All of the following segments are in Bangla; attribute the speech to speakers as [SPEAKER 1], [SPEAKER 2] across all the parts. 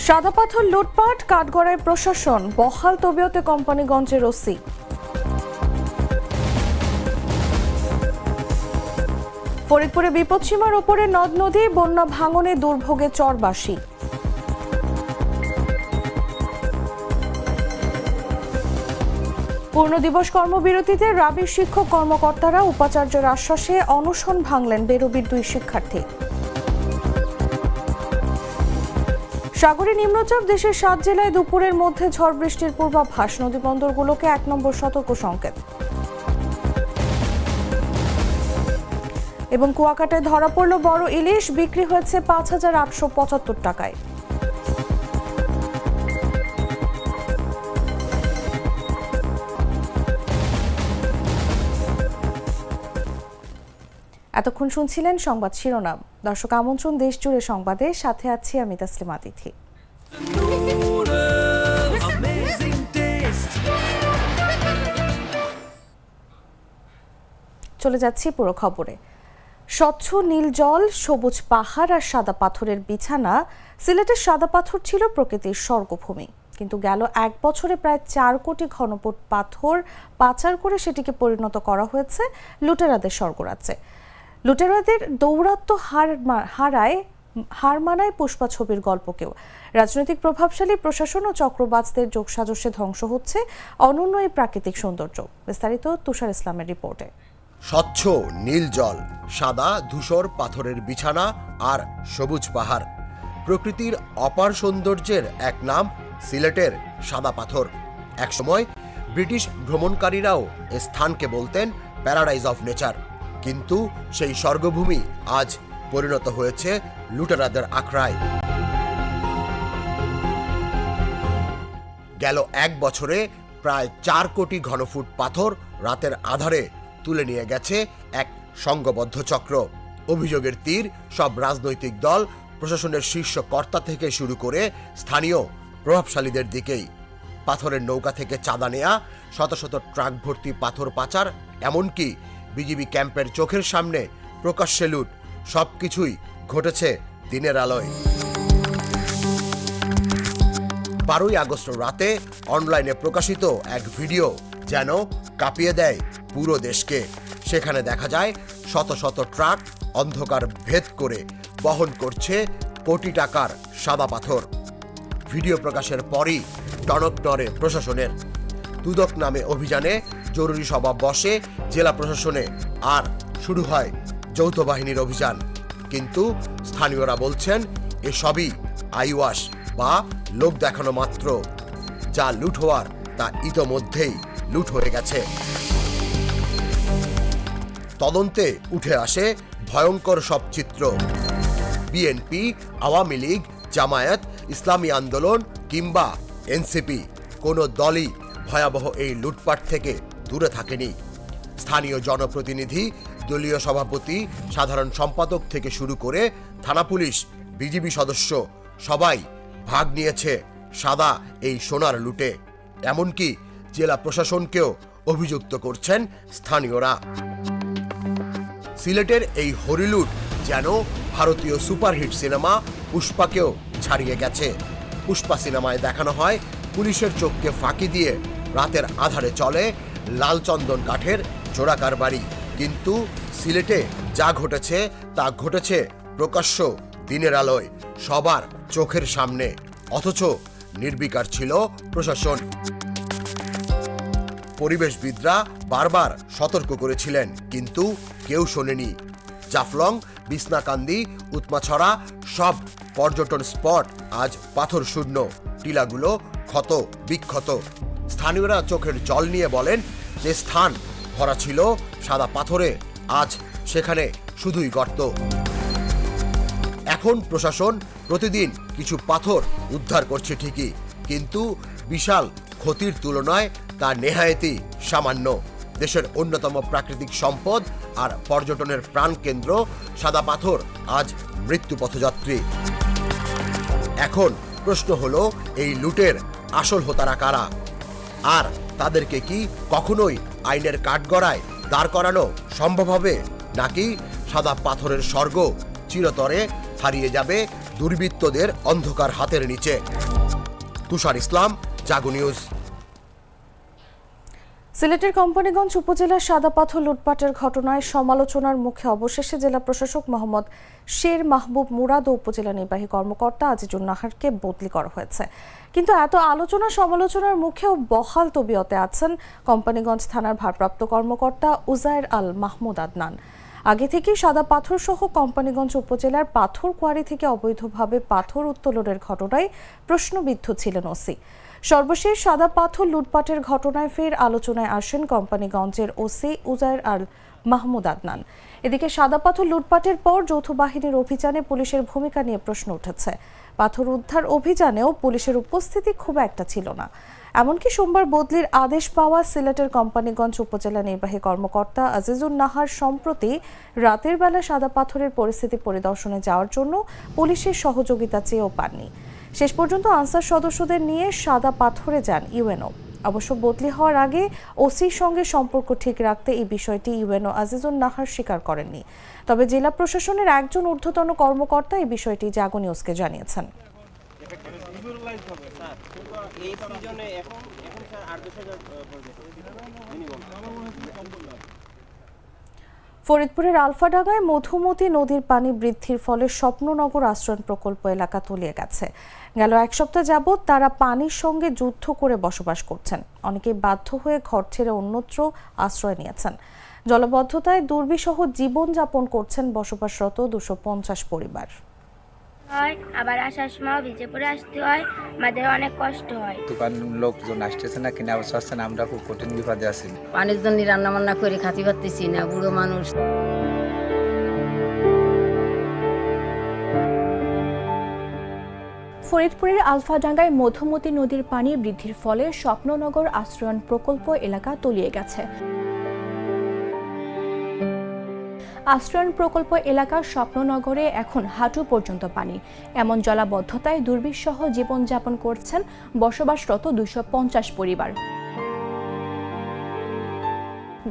[SPEAKER 1] সাদা পাথর লুটপাট, কাঠগড়ায় প্রশাসন, বহাল তবিয়তে কোম্পানিগঞ্জের ওসি। ফরিদপুরে বিপদসীমার ওপরে নদ নদী, বন্যা ভাঙনে দুর্ভোগে চরবাসী। পূর্ণ দিবস কর্মবিরতিতে রাবি শিক্ষক কর্মকর্তারা উপাচার্যের আশ্বাসে অনশন ভাঙলেন বেরোবির 2 শিক্ষার্থী। সাগরে নিম্নচাপ, দেশের 7 জেলায় দুপুরের মধ্যে ঝড় বৃষ্টির পূর্বাভাস, নদীবন্দরগুলোকে 1 নম্বর সতর্ক সংকেত। এবং কুয়াকাটায় ধরা পড়ল বড় ইলিশ, বিক্রি হয়েছে 5,875 টাকায়। এতক্ষণ শুনছিলেন সংবাদ শিরোনাম। দর্শক, আমন্ত্রণ দেশ জুড়ে সংবাদে, সাথে আছি আমি তাসলিমা তিথি। চলে যাচ্ছি পুরো খবরে। স্বচ্ছ নীল জল, সবুজ পাহাড় আর সাদা পাথরের বিছানা। সিলেটের সাদা পাথর ছিল প্রকৃতির স্বর্গভূমি, কিন্তু গেল 1 বছরে প্রায় 4 কোটি ঘনফুট পাথর পাচার করে সেটিকে পরিণত করা হয়েছে লুটেরাদের স্বর্গরাজ্যে। লুটেরাদের দৌরাত্ম্য হার মানায় পুষ্পা ছবির গল্পকেও। রাজনৈতিক প্রভাবশালী প্রশাসন ও চক্রবাজদের যোগসাজশে ধ্বংস হচ্ছে অনন্য এই প্রাকৃতিক সৌন্দর্য। বিস্তারিত তুষার ইসলামের রিপোর্টে।
[SPEAKER 2] স্বচ্ছ নীল জল, সাদা ধূসর পাথরের বিছানা আর সবুজ পাহাড়, প্রকৃতির অপার সৌন্দর্যের এক নাম সিলেটের সাদা পাথর। একসময় ব্রিটিশ ভ্রমণকারীরাও এ স্থানকে বলতেন প্যারাডাইজ অফ নেচার, কিন্তু সেই স্বর্গভূমি আজ পরিণত হয়েছে লুটেরাদের আখড়ায়। গেল 1 বছরে প্রায় 4 কোটি ঘনফুট পাথর রাতের আধারে তুলে নিয়ে গেছে এক সংঘবদ্ধ চক্র। অভিযোগের তীর সব রাজনৈতিক দল, প্রশাসনের শীর্ষ কর্তা থেকে শুরু করে স্থানীয় প্রভাবশালীদের দিকেই। পাথরের নৌকা থেকে চাঁদা নেয়া, শত শত ট্রাক ভর্তি পাথর পাচার, এমনকি বিজিবি ক্যাম্পের চোখের সামনে প্রকাশ্যে লুট, সবকিছুই ঘটেছে দিনের আলোয়। 12ই আগস্ট রাতে অনলাইনে প্রকাশিত এক ভিডিও যেন কাঁপিয়ে দেয় পুরো দেশকে। সেখানে দেখা যায় শত শত ট্রাক অন্ধকার ভেদ করে বহন করছে কোটি টাকার সাদা পাথর। ভিডিও প্রকাশের পরই টনক নড়ে প্রশাসনের। দুদক নামে অভিযানে জরুরি সভা বসে জেলা প্রশাসনে, আর শুরু হয় যৌথ বাহিনীর অভিযান। কিন্তু স্থানীয়রা বলছেন এসবই আইওয়াশ বা লোক দেখানো মাত্র। যা লুট হওয়ার তা ইতোমধ্যেই লুট হয়ে গেছে। তদন্তে উঠে আসে ভয়ঙ্কর সব চিত্র। বিএনপি, আওয়ামী লীগ, জামায়াত, ইসলামী আন্দোলন কিংবা এনসিপি, কোনো দলই ভয়াবহ এই লুটপাট থেকে দূরে থাকেনি। স্থানীয় জনপ্রতিনিধি, দলীয় সভাপতি, সাধারণ সম্পাদক থেকে শুরু করে থানা পুলিশ, বিজিবি সদস্য সবাই ভাগ নিয়েছে সাদা এই সোনার লুটে। এমনকি জেলা প্রশাসনকেও অভিযুক্ত করছেন স্থানীয়রা। সিলেটের এই হরিলুট যেন ভারতীয় সুপারহিট সিনেমা পুষ্পাকেও ছাড়িয়ে গেছে। পুষ্পা সিনেমায় দেখানো হয় পুলিশের চোখকে ফাঁকি দিয়ে রাতের আধারে চলে লালচন্দন কাঠের চোরাকার বাড়ি, কিন্তু সিলেটে যা ঘটেছে তা ঘটেছে প্রকাশ্য দিনের আলোয়, সবার চোখের সামনে। অথচ নির্বিকার ছিল প্রশাসন। পরিবেশবিদরা বারবার সতর্ক করেছিলেন, কিন্তু কেউ শোনেনি। জাফলং, বিছনাকান্দি, উৎমাছড়া সব পর্যটন স্পট আজ পাথর শূন্য, টিলাগুলো ক্ষত বিক্ষত। স্থানীয়রা চোখের জল নিয়ে বলেন, যে স্থান ভরা ছিল সাদা পাথরে, আজ সেখানে শুধুই গর্ত। এখন প্রশাসন প্রতিদিন কিছু পাথর উদ্ধার করছে ঠিকই, কিন্তু বিশাল ক্ষতির তুলনায় তা নেহায়েতই সামান্য। দেশের অন্যতম প্রাকৃতিক সম্পদ আর পর্যটনের প্রাণকেন্দ্র সাদা পাথর আজ মৃত্যু পথযাত্রী। এখন প্রশ্ন হলো, এই লুটের আসল হোতারা কারা? আর তাদেরকে কি কখনোই আইনের কাঠগড়ায় দাঁড় করানো সম্ভব হবে, নাকি সাদা পাথরের স্বর্গ চিরতরে হারিয়ে যাবে দুর্বৃত্তদের অন্ধকার হাতের নিচে। তুষার ইসলাম, জাগো নিউজ।
[SPEAKER 1] সিলেটের কোম্পানিগঞ্জ উপজেলার সাদাপাথর লুটপাটের ঘটনায় সমালোচনার মুখে অবশেষে জেলা প্রশাসক মোহাম্মদ শের মাহবুব মুরাদ ও উপজেলা নির্বাহী কর্মকর্তা আজিজুল নাহারকে বদলি করা হয়েছে। কিন্তু এত আলোচনা সমালোচনার মুখেও বহাল তবিয়তে আছেন কোম্পানিগঞ্জ থানার ভারপ্রাপ্ত কর্মকর্তা উজায়ের আল মাহমুদ আদনান। আগে থেকেই সাদা পাথর সহ কোম্পানিগঞ্জ উপজেলার পাথর কোয়ারি থেকে অবৈধভাবে পাথর উত্তোলনের ঘটনায় প্রশ্নবিদ্ধ ছিলেন ওসি। সর্বশেষ সাদা পাথর লুটপাটের ঘটনায় ফের আলোচনায় আসেন কোম্পানিগঞ্জের ওসি উজায়ের আল মাহমুদ আদনান। এদিকে সাদা পাথর লুটপাটের পর যৌথ বাহিনীর অভিযানে পুলিশের ভূমিকা নিয়ে প্রশ্ন উঠেছে। পাথর উদ্ধার অভিযানেও পুলিশের উপস্থিতি খুব একটা ছিল না। এমনকি সোমবার বদলির আদেশ পাওয়া সিলেটের কোম্পানিগঞ্জ উপজেলা নির্বাহী কর্মকর্তা আজিজুল নাহার সম্প্রতি রাতের বেলা সাদা পাথরের পরিস্থিতি পরিদর্শনে যাওয়ার জন্য পুলিশের সহযোগিতা চেয়েও পাননি। শেষ পর্যন্ত আনসার সদস্যদের নিয়ে সাদা পাথরে যান ইউএনও। অবশ্য বদলি হওয়ার আগে ওসির সঙ্গে সম্পর্ক ঠিক রাখতে এই বিষয়টি ইউএনও আজিজুল নাহার স্বীকার করেননি। তবে জেলা প্রশাসনের একজন ঊর্ধ্বতন কর্মকর্তা এই বিষয়টি জাগো নিউজকে জানিয়েছেন। ফরিদপুরের আলফাডাঙ্গায় মধুমতি নদীর পানি বৃদ্ধির ফলে স্বপ্ননগর আশ্রয়ণ প্রকল্প এলাকা তলিয়ে গেছে। গেল এক সপ্তাহ যাবৎ তারা পানির সঙ্গে যুদ্ধ করে বসবাস করছেন। অনেকেই বাধ্য হয়ে ঘর ছেড়ে অন্যত্র আশ্রয় নিয়েছেন। জলবদ্ধতায় দুর্বিষহ জীবনযাপন করছেন বসবাসরত 250 পরিবার।
[SPEAKER 3] আবার আসার সময় ভিজে পড়ে আসতে হয়, আমাদের অনেক কষ্ট হয়।
[SPEAKER 4] দোকান লোকজন আসতেছে না, কিনা অবস্থা আসছে না, আমরা খুব কঠিন বিপদে আছি।
[SPEAKER 5] পানির জন্য রান্না বান্না করে খাতে পারতেছি না, বুড়ো মানুষ।
[SPEAKER 6] ফরিদপুরের আলফাডাঙ্গায় মধুমতি নদীর পানি বৃদ্ধির ফলে স্বপ্ননগর আশ্রয়ণ প্রকল্প এলাকা তলিয়ে গেছে। আশ্রয়ণ প্রকল্প এলাকার স্বপ্ননগরে এখন হাঁটু পর্যন্ত পানি। এমন জলাবদ্ধতায় দুর্বিষহ জীবনযাপন করছেন বসবাসরত 250 পরিবার।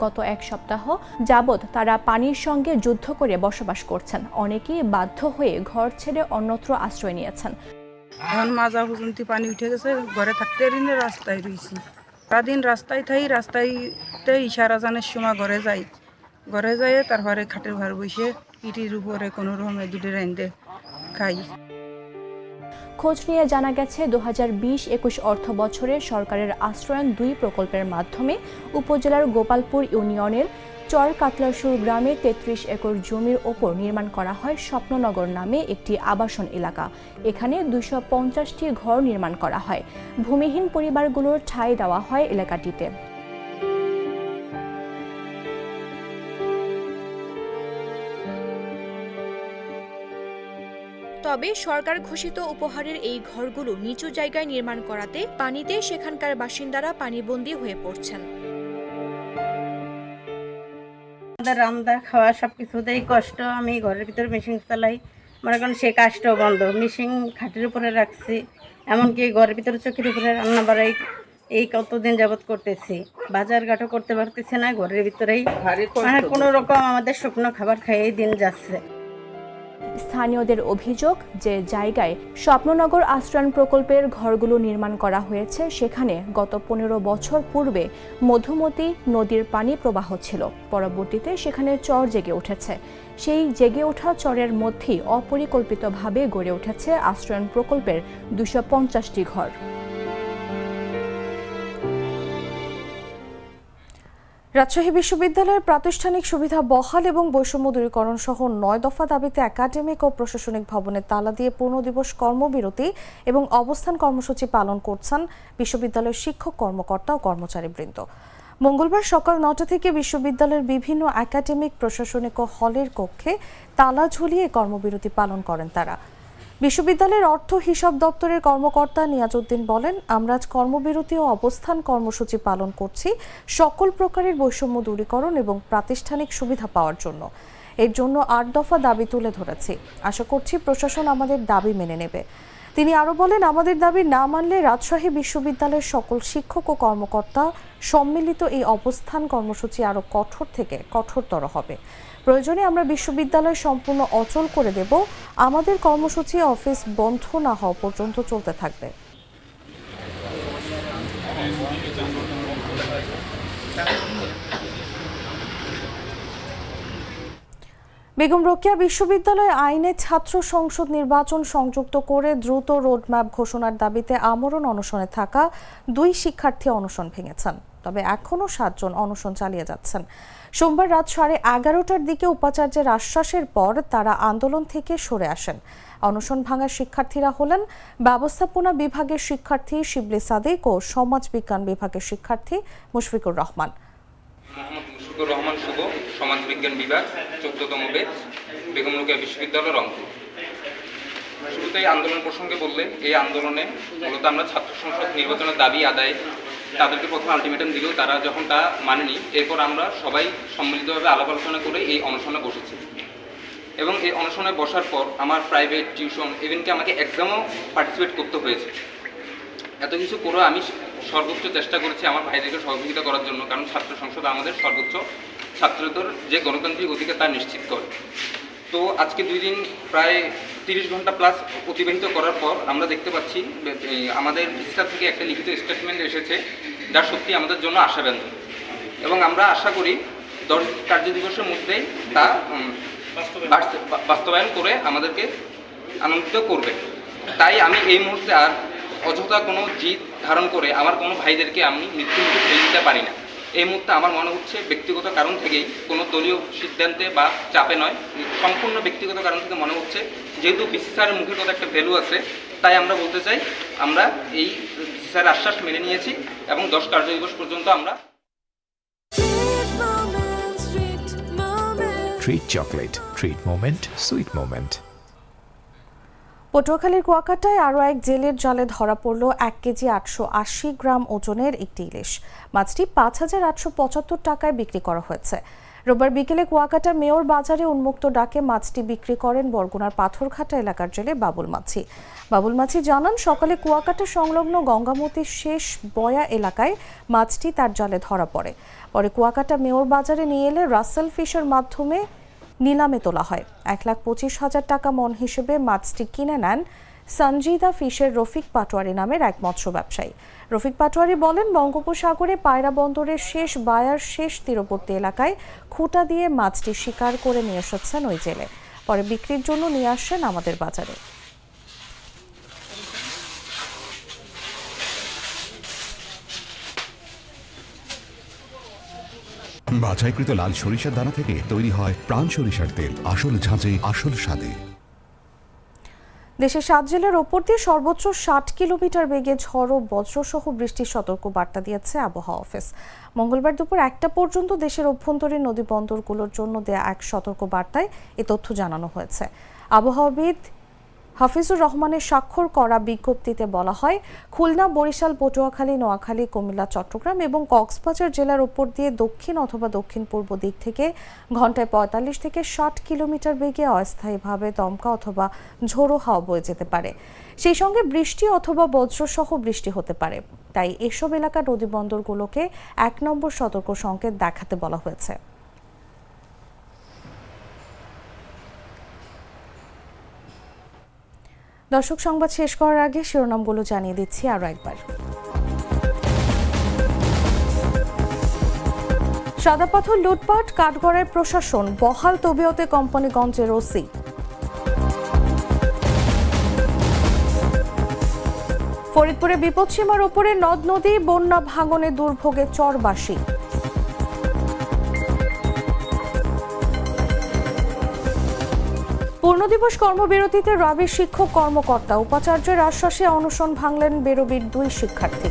[SPEAKER 6] গত এক সপ্তাহ যাবৎ তারা পানির সঙ্গে যুদ্ধ করে বসবাস করছেন। অনেকেই বাধ্য হয়ে ঘর ছেড়ে অন্যত্র আশ্রয় নিয়েছেন।
[SPEAKER 7] এখন মাজা পর্যন্ত পানি উঠে গেছে, ঘরে থাকতে ঋণে রাস্তায় রয়েছি। সারাদিন রাস্তায় থাই, রাস্তায়তে ইশারা জানের সময় ঘরে যায় তারপরে খাটের ঘর বসে ইটির উপরে কোনো রকমে দুটো রাইন্দে খাই।
[SPEAKER 6] খোঁজ নিয়ে জানা গেছে 2020-21 অর্থ বছরে সরকারের আশ্রয়ণ 2 প্রকল্পের মাধ্যমে উপজেলার গোপালপুর ইউনিয়নের চর কাতলাসুর গ্রামে 33 একর জমির ওপর নির্মাণ করা হয় স্বপ্ননগর নামে একটি আবাসন এলাকা। এখানে 250টি ঘর নির্মাণ করা হয়। ভূমিহীন পরিবারগুলোর ঠাঁই দেওয়া হয় এলাকাটিতে। তবে সরকার ঘোষিত উপহারের এই ঘরগুলো নিচু জায়গায় নির্মাণ করাতে পানিতে সেখানকার বাসিন্দারা পানিবন্দী হয়ে পড়ছেন।
[SPEAKER 8] আমাদের রান্না খাওয়া সবকিছুতেই কষ্ট। আমি ঘরের ভিতরে মেশিন চালাই, মনে করেন সে কাজটাও বন্ধ। মেশিন খাটের উপরে রাখছি, এমনকি ঘরের ভিতরে চোখের উপরে রান্না বাড়াই এই কতদিন যাবৎ করতেছি। বাজার ঘাটও করতে পারতেছি না, ঘরের ভিতরেই মানে কোনো রকম আমাদের শুকনো খাবার খেয়েই দিন যাচ্ছে।
[SPEAKER 6] স্থানীয়দের অভিযোগ যে জায়গায় স্বপ্ননগর আশ্রয়ণ প্রকল্পের ঘরগুলো নির্মাণ করা হয়েছে সেখানে গত 15 বছর পূর্বে মধুমতি নদীর পানি প্রবাহ ছিল। পরবর্তীতে সেখানে চর জেগে উঠেছে। সেই জেগে ওঠা চরের মধ্যেই অপরিকল্পিতভাবে গড়ে উঠেছে আশ্রয়ণ প্রকল্পের 250টি ঘর।
[SPEAKER 1] রাজশাহী বিশ্ববিদ্যালয়ের প্রাতিষ্ঠানিক সুবিধা বহাল এবং বৈষম্য দূরীকরণ সহ 9 দফা দাবিতে একাডেমিক ও প্রশাসনিক ভবনে তালা দিয়ে 15 দিবস কর্মবিরতি এবং অবস্থান কর্মসূচি পালন করছেন বিশ্ববিদ্যালয়ের শিক্ষক, কর্মকর্তা ও কর্মচারীবৃন্দ। মঙ্গলবার সকাল 9টা থেকে বিশ্ববিদ্যালয়ের বিভিন্ন একাডেমিক, প্রশাসনিক ও হলের কক্ষে তালা ঝুলিয়ে কর্মবিরতি পালন করেন তারা। বিশ্ববিদ্যালয়ের অর্থ হিসাব দপ্তরের কর্মকর্তা নিয়াজউদ্দিন বলেন, আমরা আজ কর্মবিরতি ও অবস্থান কর্মসূচি পালন করছি সকল প্রকারের বৈষম্য দূরীকরণ এবং প্রাতিষ্ঠানিক সুবিধা পাওয়ার জন্য। এর জন্য 8 দফা দাবি তুলে ধরেছি। আশা করছি প্রশাসন আমাদের দাবি মেনে নেবে। তিনি আরো বলেন, আমাদের দাবি না মানলে রাজশাহী বিশ্ববিদ্যালয়ের সকল শিক্ষক ও কর্মকর্তা সম্মিলিত এই অবস্থান কর্মসূচি আরো কঠোর থেকে কঠোরতর হবে। প্রয়োজনে আমরা বিশ্ববিদ্যালয় সম্পূর্ণ অচল করে দেব। আমাদের কর্মসূচি অফিস বন্ধ না হওয়া পর্যন্ত চলতে থাকবে। বেগম রোকেয়া বিশ্ববিদ্যালয় আইনে ছাত্র সংসদ নির্বাচন সংযুক্ত করে দ্রুত রোডম্যাপ ঘোষণার দাবিতে আমরণ অনশনে থাকা 2 শিক্ষার্থী অনশন ভেঙেছেন। তবে এখনও 7 জন অনশন চালিয়ে যাচ্ছেন। সোমবার রাত 11:30টার দিকে উপাচার্যের আশ্বাসের পর তারা আন্দোলন থেকে সরে আসেন। অনশন ভাঙা শিক্ষার্থীরা হলেন ব্যবস্থাপনা বিভাগের শিক্ষার্থী শিবলি সাদিক ও সমাজ বিজ্ঞান বিভাগের শিক্ষার্থী মুশফিকুর রহমান।
[SPEAKER 9] মোহাম্মদ মুশফিকুর রহমান শুভ, সমাজ বিজ্ঞান বিভাগ, 14তম ব্যাচ, বেগম রোকেয়া বিশ্ববিদ্যালয়, রংপুর। শুরুতেই আন্দোলন প্রসঙ্গে বললে, এই আন্দোলনে মূলত আমরা ছাত্র সংসদ নির্বাচনের দাবি আদায়ে তাদেরকে প্রথম আলটিমেটাম দিলেও তারা যখন তা মানেনি, এরপর আমরা সবাই সম্মিলিতভাবে আলাপ আলোচনা করে এই অনশনে বসেছি। এবং এই অনশনে বসার পর আমার প্রাইভেট টিউশন, ইভেনকি আমাকে এক্সামও পার্টিসিপেট করতে হয়েছে। এত কিছু করেও আমি সর্বোচ্চ চেষ্টা করেছি আমার ভাইদেরকে সহযোগিতা করার জন্য, কারণ ছাত্র সংসদ আমাদের সর্বোচ্চ ছাত্রদের যে গণতান্ত্রিক অধিকার তা নিশ্চিত করে। তো আজকে 2 দিন প্রায় 30 ঘন্টা প্লাস অতিবাহিত করার পর আমরা দেখতে পাচ্ছি আমাদের রেজিস্ট্রার থেকে একটা লিখিত স্টেটমেন্ট এসেছে, যা সত্যি আমাদের জন্য আশাব্যঞ্জক। এবং আমরা আশা করি 10 কার্যদিবসের মধ্যেই তা বাস্তবায়ন করে আমাদেরকে আনন্দিত করবে। তাই আমি এই মুহূর্তে আর অযথা কোনো জিদ ধারণ করে আমার কোনো ভাইদেরকে আমি মৃত্যুমুখে ফেলে দিতে পারি না। এই মুহূর্তে আমার মনে হচ্ছে ব্যক্তিগত কারণ থেকেই, কোনো দলীয় সিদ্ধান্তে বা চাপে নয়, সম্পূর্ণ ব্যক্তিগত কারণ থেকে মনে হচ্ছে, যেহেতু বিসিসিআইয়ের মুখের কথা একটা ভ্যালু আছে, তাই আমরা বলতে চাই আমরা এই বিসিসিআইয়ের আশ্বাস মেনে নিয়েছি এবং 10 কার্যদিবস পর্যন্ত আমরা
[SPEAKER 10] treat chocolate, treat moment, sweet moment.
[SPEAKER 1] পটুয়াখালীর কুয়াকাটায় আরও এক জেলের জালে ধরা পড়ল 1 কেজি 880 গ্রাম ওজনের একটি ইলিশ। মাছটি 5,875 টাকায় বিক্রি করা হয়েছে। রোববার বিকেলে কুয়াকাটা মেয়র বাজারে উন্মুক্ত ডাকে মাছটি বিক্রি করেন বরগুনার পাথরঘাটা এলাকার জেলে বাবুল মাছি। বাবুল মাছি জানান, সকালে কুয়াকাটা সংলগ্ন গঙ্গামতির শেষ বয়া এলাকায় মাছটি তার জালে ধরা পড়ে। পরে কুয়াকাটা মেয়র বাজারে নিয়ে এলে রাসেল ফিশের মাধ্যমে নিলামে তোলা হয়। 1,25,000 টাকা মন হিসেবে মাছটি কিনে নেন সঞ্জিদা ফিশের রফিক পাটোয়ারি নামের এক মৎস্য ব্যবসায়ী। রফিক পাটোয়ারি বলেন, বঙ্গোপসাগরে পায়রা বন্দরের শেষ বায়ার শেষ তীরবর্তী এলাকায় খুঁটা দিয়ে মাছটি শিকার করে নিয়ে এসেছেন ওই জেলে। পরে বিক্রির জন্য নিয়ে আসেন আমাদের বাজারে।
[SPEAKER 11] বাছাইকৃত লাল সরিষার দানা থেকে তৈরি হয় প্রাণ সরিষার তেল, আসল ঝাঁঝে আসল স্বাদে।
[SPEAKER 1] দেশের 7 জেলার ওপর দিয়ে সর্বোচ্চ 60 কিলোমিটার বেগে ঝড় ও বজ্রসহ বৃষ্টির সতর্ক বার্তা দিয়েছে আবহাওয়া অফিস। মঙ্গলবার দুপুর 1টা পর্যন্ত দেশের অভ্যন্তরীণ নদী বন্দরগুলোর জন্য দেয়া এক সতর্ক বার্তায় এ তথ্য জানানো হয়েছে। আবহাওয়াবিদ হাফিজুর রহমানের স্বাক্ষর করা বিজ্ঞপ্তিতে বলা হয়, খুলনা, বরিশাল, পটুয়াখালী, নোয়াখালী, কুমিল্লা, চট্টগ্রাম এবং কক্সবাজার জেলার উপর দিয়ে দক্ষিণ অথবা দক্ষিণ পূর্ব দিক থেকে ঘন্টায় 45 থেকে 60 কিলোমিটার বেগে অস্থায়ীভাবে দমকা অথবা ঝোড়ো হাওয়া বয়ে যেতে পারে। সেই সঙ্গে বৃষ্টি অথবা বজ্রসহ বৃষ্টি হতে পারে। তাই এসব এলাকার নদীবন্দরগুলোকে 1 নম্বর সতর্ক সংকেত দেখাতে বলা হয়েছে। দর্শক, সংবাদ শেষ করার আগে শিরোনামগুলো জানিয়ে দিচ্ছি আরও একবার। সাদা পাথর লুটপাট, কাঠগড়ায় প্রশাসন বহাল তবিয়তে কোম্পানিগঞ্জের ওসি। ফরিদপুরে বিপদসীমার ওপরে নদ নদী, বন্যা ভাঙনে দুর্ভোগে চরবাসী। পূর্ণদিবস কর্মবিরতিতে রাবি শিক্ষক কর্মকর্তা, উপাচার্যের আশ্বাসে অনশন ভাঙলেন বেরোবির 2 শিক্ষার্থী।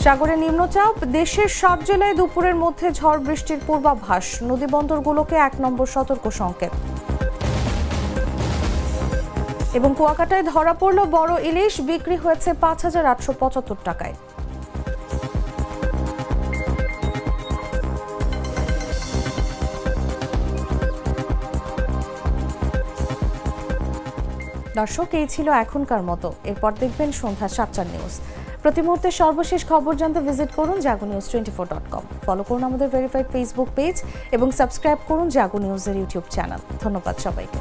[SPEAKER 1] সাগরে নিম্নচাপ, দেশের 7 জেলায় দুপুরের মধ্যে ঝড় বৃষ্টির পূর্বাভাস, নদীবন্দরগুলোকে 1 নম্বর সতর্ক সংকেত। এবং কুয়াকাটায় ধরা পড়ল বড় ইলিশ, বিক্রি হয়েছে 5,875 টাকায়। দর্শক, এই ছিল এখনকার মতো। এরপর দেখবেন সন্ধ্যা 7টার নিউজ। প্রতি মুহূর্তে সর্বশেষ খবর জানতে ভিজিট করুন jagonews24.com। ফলো করুন আমাদের ভেরিফাইড ফেসবুক পেজ এবং সাবস্ক্রাইব করুন জাগো নিউজের ইউটিউব চ্যানেল। ধন্যবাদ সবাইকে।